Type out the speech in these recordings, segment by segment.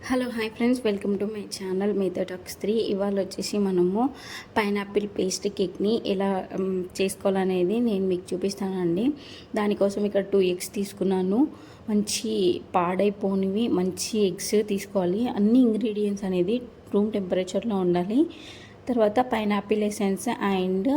Hello hi friends, welcome to my channel మీతో talks 3. ఇవాళ వచ్చేసి మనము పైనాపిల్ పేస్ట్ కేక్ని ఎలా చేసుకోవాలనేది నేను మీకు చూపిస్తానండి. దానికోసం ఇక్కడ 2 ఎగ్స్ తీసుకున్నాను. మంచి పాడైపోనివి మంచి ఎగ్స్ తీసుకోవాలి. అన్ని ఇంగ్రీడియంట్స్ అనేది రూమ్ టెంపరేచర్లో ఉండాలి. తర్వాత pineapple essence and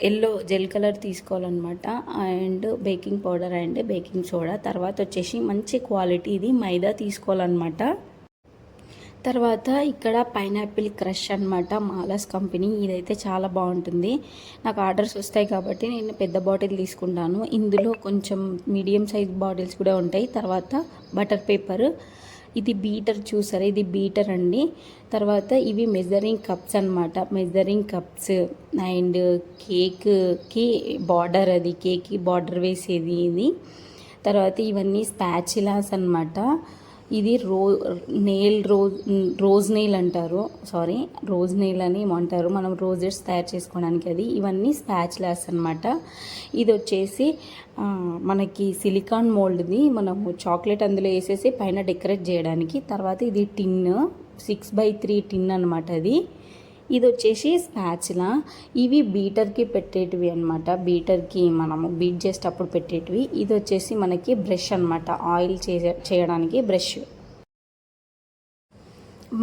yellow gel colour తీసుకోవాలన్నమాట. And baking powder and baking soda. తర్వాత వచ్చేసి మంచి క్వాలిటీది మైదా తీసుకోవాలన్నమాట. తర్వాత ఇక్కడ పైనాపిల్ క్రష్ అనమాట, మాలాస్ కంపెనీ. ఇదైతే చాలా బాగుంటుంది. నాకు ఆర్డర్స్ వస్తాయి కాబట్టి నేను పెద్ద బాటిల్ తీసుకుంటాను. ఇందులో కొంచెం మీడియం సైజ్ బాటిల్స్ కూడా ఉంటాయి. తర్వాత బటర్ పేపర్, ఇది బీటర్ చూసారా, ఇది బీటర్ అండి. తర్వాత ఇవి మెజరింగ్ కప్స్ అనమాట, మెజరింగ్ కప్స్. అండ్ కేక్కి బార్డర్, అది కేక్కి బార్డర్ వేసేది ఇది. తర్వాత ఇవన్నీ స్పాచులాస్ అనమాట. ఇది రోజ్ నెయిల్ అంటారు, రోజ్ నెయిల్ అని ఏమంటారు, మనం రోజెస్ తయారు చేసుకోవడానికి అది. ఇవన్నీ స్పాచులాస్ అనమాట. ఇది వచ్చేసి మనకి సిలికాన్ మోల్డ్ది, మనము చాక్లెట్ అందులో వేసేసి పైన డెకరేట్ చేయడానికి. తర్వాత ఇది టిన్, 6x3 టిన్ అనమాట అది. ఇది వచ్చేసి స్పాచులా. ఇవి బీటర్కి పెట్టేటివి అనమాట, బీటర్కి మనము బీట్ చేసేటప్పుడు పెట్టేటివి. ఇది వచ్చేసి మనకి బ్రష్ అనమాట, ఆయిల్ చేయడానికి బ్రష్.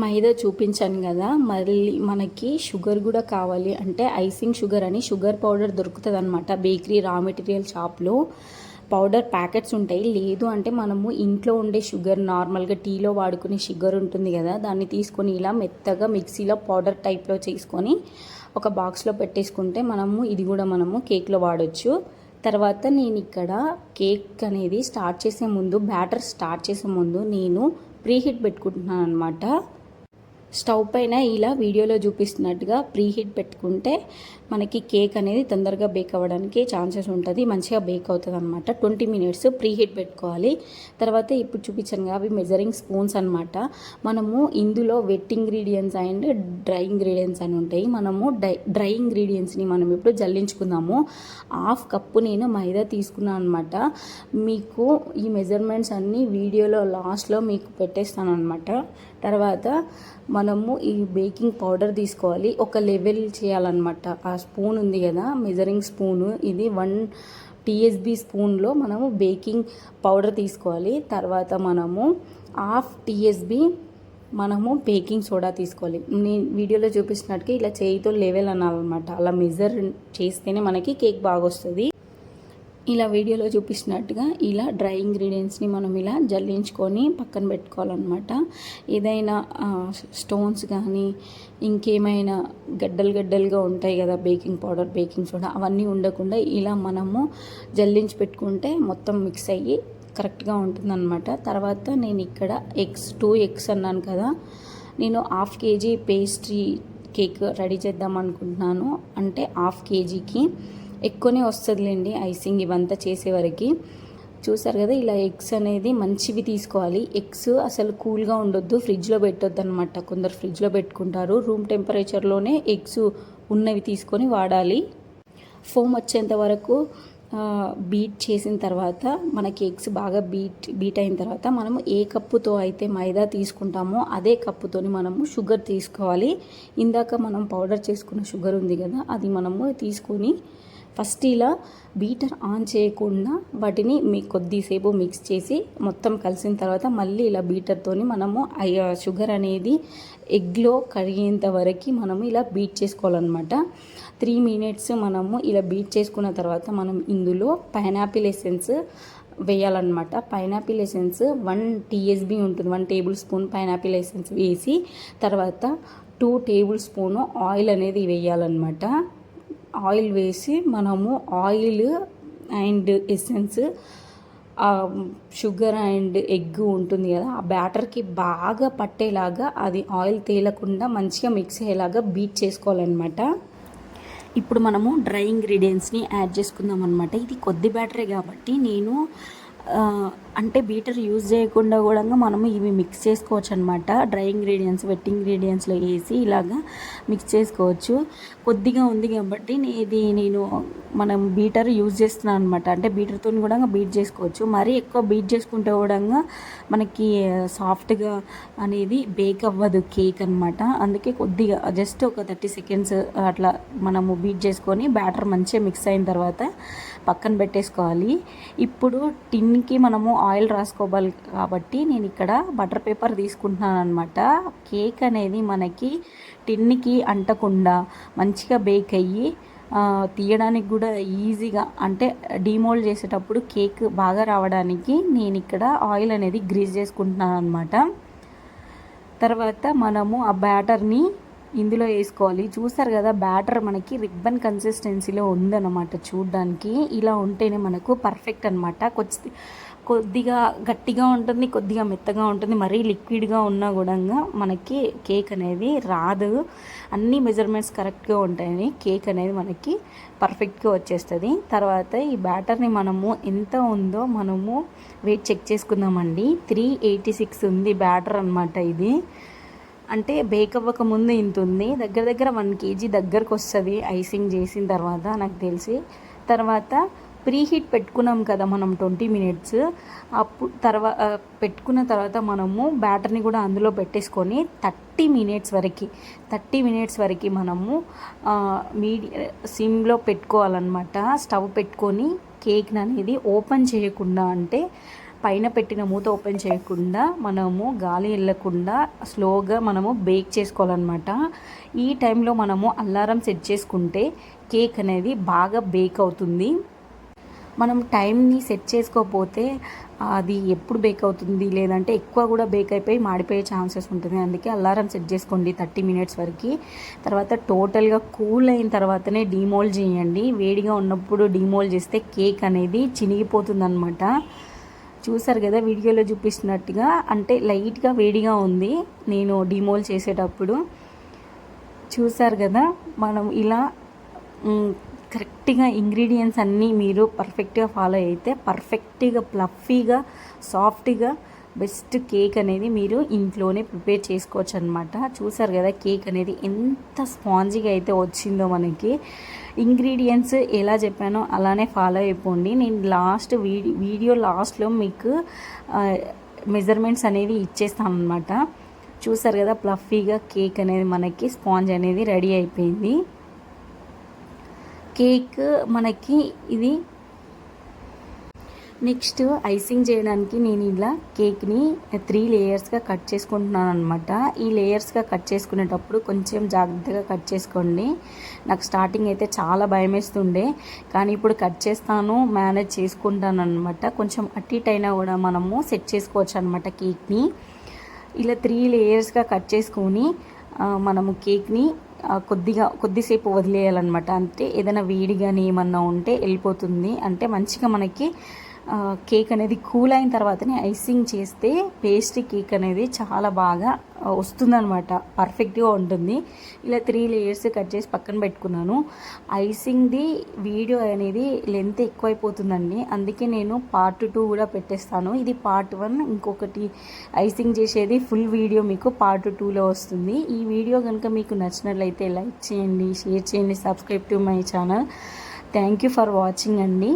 మైదా చూపించాను కదా, మళ్ళీ మనకి షుగర్ కూడా కావాలి. అంటే ఐసింగ్ షుగర్ అని షుగర్ పౌడర్ దొరుకుతుంది అనమాట బేకరీ రా మెటీరియల్ షాప్లో. పౌడర్ ప్యాకెట్స్ ఉంటాయి. లేదు అంటే మనము ఇంట్లో ఉండే షుగర్, నార్మల్గా టీలో వాడుకునే షుగర్ ఉంటుంది కదా, దాన్ని తీసుకొని ఇలా మెత్తగా మిక్సీలో పౌడర్ టైప్లో చేసుకొని ఒక బాక్స్లో పెట్టేసుకుంటే ఇది కూడా మనము కేక్లో వాడచ్చు. తర్వాత నేను ఇక్కడ కేక్ అనేది బ్యాటర్ స్టార్ట్ చేసే ముందు నేను ప్రీహీట్ పెట్టుకుంటున్నాను అనమాట. స్టవ్ పైన ఇలా వీడియోలో చూపిస్తున్నట్టుగా ప్రీహీట్ పెట్టుకుంటే మనకి కేక్ అనేది తొందరగా బేక్ అవ్వడానికి ఛాన్సెస్ ఉంటుంది, మంచిగా బేక్ అవుతుంది అనమాట. 20 మినిట్స్ ప్రీహీట్ పెట్టుకోవాలి. తర్వాత ఇప్పుడు చూపించాను అవి మెజరింగ్ స్పూన్స్ అనమాట. మనము ఇందులో wet ingredients and dry ingredients అని ఉంటాయి. మనము డ్రై ఇంగ్రీడియంట్స్ని మనం ఇప్పుడు జల్లించుకుందాము. 1/2 కప్పు నేను మైదా తీసుకున్నాను అనమాట. మీకు ఈ మెజర్మెంట్స్ అన్నీ వీడియోలో లాస్ట్లో మీకు పెట్టేస్తాను అనమాట. తర్వాత మనము ఈ బేకింగ్ పౌడర్ తీసుకోవాలి. ఒక లెవెల్ చేయాలన్నమాట. ఆ స్పూన్ ఉంది కదా, మెజరింగ్ స్పూను, ఇది 1 TSB స్పూన్లో మనము బేకింగ్ పౌడర్ తీసుకోవాలి. తర్వాత మనము 1/2 TSB మనము బేకింగ్ సోడా తీసుకోవాలి. నేను వీడియోలో చూపిస్తున్నట్టుగా ఇలా చేయితో లెవెల్ అనాలన్నమాట. అలా మెజర్ చేస్తేనే మనకి కేక్ బాగా వస్తుంది. ఇలా వీడియోలో చూపిస్తున్నట్టుగా ఇలా డ్రై ఇంగ్రీడియంట్స్ని మనం ఇలా జల్లించుకొని పక్కన పెట్టుకోవాలన్నమాట. ఏదైనా స్టోన్స్ కానీ ఇంకేమైనా గడ్డలుగా ఉంటాయి కదా, బేకింగ్ పౌడర్, బేకింగ్ సోడా, అవన్నీ ఉండకుండా ఇలా మనము జల్లించి పెట్టుకుంటే మొత్తం మిక్స్ అయ్యి కరెక్ట్గా ఉంటుందన్నమాట. తర్వాత నేను ఇక్కడ 2 ఎగ్స్ అన్నాను కదా, నేను 1/2 kg పేస్ట్రీ కేక్ రెడీ చేద్దాం అనుకుంటున్నాను. అంటే 1/2 kgకి ఎక్కువనే వస్తుందిలేండి ఐసింగ్ ఇవంతా చేసేవరకు. చూసారు కదా, ఇలా ఎగ్స్ అనేది మంచివి తీసుకోవాలి. ఎగ్స్ అసలు కూల్గా ఉండొద్దు, ఫ్రిడ్జ్లో పెట్టొద్దు అనమాట. కొందరు ఫ్రిడ్జ్లో పెట్టుకుంటారు. రూమ్ టెంపరేచర్లోనే ఎగ్స్ ఉన్నవి తీసుకొని వాడాలి. ఫోమ్ వచ్చేంత వరకు బీట్ చేసిన తర్వాత మనకి ఎగ్స్ బాగా బీట్ అయిన తర్వాత మనము ఏ కప్పుతో అయితే మైదా తీసుకుంటామో అదే కప్పుతోని మనము షుగర్ తీసుకోవాలి. ఇందాక మనం పౌడర్ చేసుకున్న షుగర్ ఉంది కదా, అది మనము తీసుకొని ఫస్ట్ ఇలా బీటర్ ఆన్ చేయకుండా వాటిని కొద్దిసేపు మిక్స్ చేసి మొత్తం కలిసిన తర్వాత మళ్ళీ ఇలా బీటర్తోని మనము షుగర్ అనేది ఎగ్లో కరిగేంత వరకు మనము ఇలా బీట్ చేసుకోవాలన్నమాట. 3 మినిట్స్ మనము ఇలా బీట్ చేసుకున్న తర్వాత మనం ఇందులో పైనాపిల్ ఎసెన్స్ వేయాలన్నమాట. పైనాపిల్ ఎసెన్స్ 1 TSB ఉంటుంది, 1 టేబుల్ స్పూన్ పైనాపిల్ ఎసెన్స్ వేసి తర్వాత 2 టేబుల్ స్పూన్ ఆయిల్ అనేది వేయాలన్నమాట. ఆయిల్ వేసి మనము oil and essence, sugar and egg ఉంటుంది కదా, ఆ బ్యాటర్కి బాగా పట్టేలాగా, అది ఆయిల్ తేలకుండా మంచిగా మిక్స్ అయ్యేలాగా బీట్ చేసుకోవాలన్నమాట. ఇప్పుడు మనము డ్రై ఇంగ్రీడియంట్స్ని యాడ్ చేసుకుందాం అనమాట. ఇది కొద్ది బ్యాటరే కాబట్టి నేను అంటే బీటర్ యూజ్ చేయకుండా కూడా మనము ఇవి మిక్స్ చేసుకోవచ్చు అనమాట. డ్రై ఇంగ్రీడియంట్స్ వెట్ ఇంగ్రీడియంట్స్లో వేసి ఇలాగా మిక్స్ చేసుకోవచ్చు. కొద్దిగా ఉంది కాబట్టి నేను మనం బీటర్ యూజ్ చేస్తున్నాను అనమాట. అంటే బీటర్తో కూడా బీట్ చేసుకోవచ్చు. మరీ ఎక్కువ బీట్ చేసుకుంటే కూడా మనకి సాఫ్ట్గా అనేది బేక్ అవ్వదు కేక్ అనమాట. అందుకే కొద్దిగా జస్ట్ ఒక 30 సెకండ్స్ అట్లా మనము బీట్ చేసుకొని బ్యాటర్ మంచిగా మిక్స్ అయిన తర్వాత పక్కన పెట్టేసుకోవాలి. ఇప్పుడు టిన్కి మనము ఆయిల్ రాసుకోవాలి కాబట్టి నేను ఇక్కడ బటర్ పేపర్ తీసుకుంటున్నాను అనమాట. కేక్ అనేది మనకి టిన్కి అంటకుండా మంచిగా బేక్ అయ్యి తీయడానికి కూడా ఈజీగా, అంటే డీమోల్డ్ చేసేటప్పుడు కేక్ బాగా రావడానికి నేను ఇక్కడ ఆయిల్ అనేది గ్రీజ్ చేసుకుంటున్నాను అనమాట. తర్వాత మనము ఆ బ్యాటర్ని ఇందులో వేసుకోవాలి. చూసారు కదా, బ్యాటర్ మనకి రిబ్బన్ కన్సిస్టెన్సీలో ఉందన్నమాట. చూడడానికి ఇలా ఉంటేనే మనకు పర్ఫెక్ట్ అనమాట. కొద్దిగా గట్టిగా ఉంటుంది, కొద్దిగా మెత్తగా ఉంటుంది. మరీ లిక్విడ్గా ఉన్నా కూడా మనకి కేక్ అనేది రాదు. అన్ని మెజర్మెంట్స్ కరెక్ట్గా ఉంటాయని కేక్ అనేది మనకి పర్ఫెక్ట్గా వచ్చేస్తుంది. తర్వాత ఈ బ్యాటర్ని మనము ఎంత ఉందో మనము వెయిట్ చెక్ చేసుకుందామండి. 386 ఉంది బ్యాటర్ అనమాట. ఇది అంటే బేక్ అవ్వక ముందు ఇంత ఉంది. దగ్గర 1 kg దగ్గరకు వస్తుంది ఐసింగ్ చేసిన తర్వాత నాకు తెలిసి. తర్వాత ప్రీ హీట్ పెట్టుకున్నాం కదా మనం 20 మినిట్స్. అప్పుడు పెట్టుకున్న తర్వాత మనము బ్యాటర్ని కూడా అందులో పెట్టేసుకొని 30 మినిట్స్ వరకు మనము సిమ్లో పెట్టుకోవాలన్నమాట. స్టవ్ పెట్టుకొని కేక్ని అనేది ఓపెన్ చేయకుండా, అంటే పైన పెట్టిన మూత ఓపెన్ చేయకుండా మనము గాలి వెళ్ళకుండా స్లోగా మనము బేక్ చేసుకోవాలన్నమాట. ఈ టైంలో మనము అలారం సెట్ చేసుకుంటే కేక్ అనేది బాగా బేక్ అవుతుంది. మనం టైంని సెట్ చేసుకోకపోతే అది ఎప్పుడు బేక్ అవుతుంది, లేదంటే ఎక్కువ కూడా బేక్ అయిపోయి మాడిపోయే ఛాన్సెస్ ఉంటుంది. అందుకే అలారం సెట్ చేసుకోండి 30 మినిట్స్ వరకు. తర్వాత టోటల్గా కూల్ అయిన తర్వాతనే డీమోల్డ్ చేయండి. వేడిగా ఉన్నప్పుడు డీమోల్డ్ చేస్తే కేక్ అనేది చినిగిపోతుంది అనమాట. చూసారు కదా వీడియోలో చూపిస్తున్నట్టుగా, అంటే లైట్గా వేడిగా ఉంది నేను డీమోల్డ్ చేసేటప్పుడు. చూసారు కదా, మనం ఇలా కరెక్ట్గా ఇంగ్రీడియంట్స్ అన్నీ మీరు పర్ఫెక్ట్గా ఫాలో అయితే పర్ఫెక్ట్గా ప్లఫీగా సాఫ్ట్గా బెస్ట్ కేక్ అనేది మీరు ఇంట్లోనే ప్రిపేర్ చేసుకోవచ్చు అనమాట. చూసారు కదా కేక్ అనేది ఎంత స్పాంజీగా అయితే వచ్చిందో మనకి. ఇంగ్రీడియంట్స్ ఎలా చెప్పానో అలానే ఫాలో అయిపోండి. నేను వీడియో లాస్ట్లో మీకు మెజర్మెంట్స్ అనేవి ఇచ్చేస్తాను అనమాట. చూసారు కదా ప్లఫీగా కేక్ అనేది మనకి స్పాంజ్ అనేది రెడీ అయిపోయింది. కేక్ మనకి ఇది నెక్స్ట్ ఐసింగ్ చేయడానికి నేను ఇలా కేక్ని 3 లేయర్స్గా కట్ చేసుకుంటున్నాను అనమాట. ఈ లేయర్స్గా కట్ చేసుకునేటప్పుడు కొంచెం జాగ్రత్తగా కట్ చేసుకోండి. నాకు స్టార్టింగ్ అయితే చాలా భయం వేస్తుండే, కానీ ఇప్పుడు కట్ చేస్తాను, మేనేజ్ చేసుకుంటాను అనమాట. కొంచెం అటు ఇటు అయినా కూడా మనము సెట్ చేసుకోవచ్చు అనమాట కేక్ని. ఇలా 3 లేయర్స్గా కట్ చేసుకొని మనము కేక్ని కొద్దిసేపు వదిలేయాలన్నమాట. అంటే ఏదైనా వేడి కానీ ఏమన్నా ఉంటే వెళ్ళిపోతుంది. అంటే మంచిగా మనకి కేక్ అనేది కూల్ అయిన తర్వాతనే ఐసింగ్ చేస్తే పేస్ట్రీ కేక్ అనేది చాలా బాగా వస్తుందన్నమాట, పర్ఫెక్ట్గా ఉంటుంది. ఇలా 3 లేయర్స్ కట్ చేసి పక్కన పెట్టుకున్నాను. ఐసింగ్ది వీడియో అనేది లెంత్ ఎక్కువైపోతుందండి, అందుకే నేను పార్ట్ 2 కూడా పెట్టేస్తాను. ఇది పార్ట్ 1, ఇంకొకటి ఐసింగ్ చేసేది ఫుల్ వీడియో మీకు పార్ట్ 2లో వస్తుంది. ఈ వీడియో కనుక మీకు నచ్చినట్లయితే లైక్ చేయండి, షేర్ చేయండి, subscribe to my channel. Thank you for watching అండి.